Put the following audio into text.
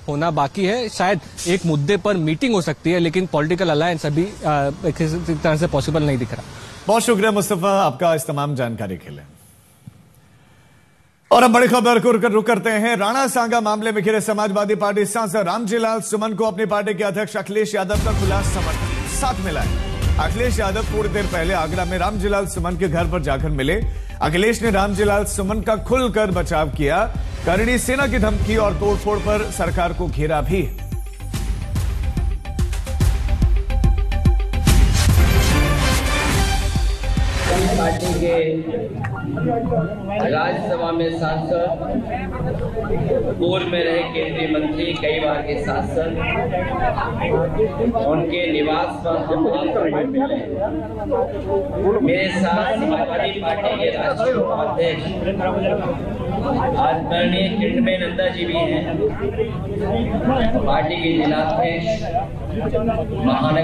होना बाकी है। शायद एक मुद्दे पर मीटिंग हो सकती है, लेकिन पॉलिटिकल अलायंस अभी किसी तरह से पॉसिबल नहीं दिख रहा। बहुत शुक्रिया मुस्तफा आपका इस तमाम जानकारी के लिए। और अब बड़ी खबर को रुक करते हैं। राणा सांगा मामले में घिरे समाजवादी पार्टी सांसद रामजीलाल सुमन को अपनी पार्टी के अध्यक्ष अखिलेश यादव का खुला समर्थन साथ मिला है। अखिलेश यादव थोड़ी देर पहले आगरा में रामजीलाल सुमन के घर पर जाकर मिले। अखिलेश ने रामजीलाल सुमन का खुलकर बचाव किया। करणी सेना की धमकी और तोड़फोड़ पर सरकार को घेरा भी। पार्टी के राज्यसभा में सांसद, पूर्व में रहे केंद्रीय मंत्री, कई बार के सांसद, उनके निवास पर मेरे साथ समाजवादी पार्टी के राष्ट्रीय उपाध्यक्ष आदरणीय किरणमय नंदा जी भी हैं, पार्टी के जिलाध्यक्ष महानगर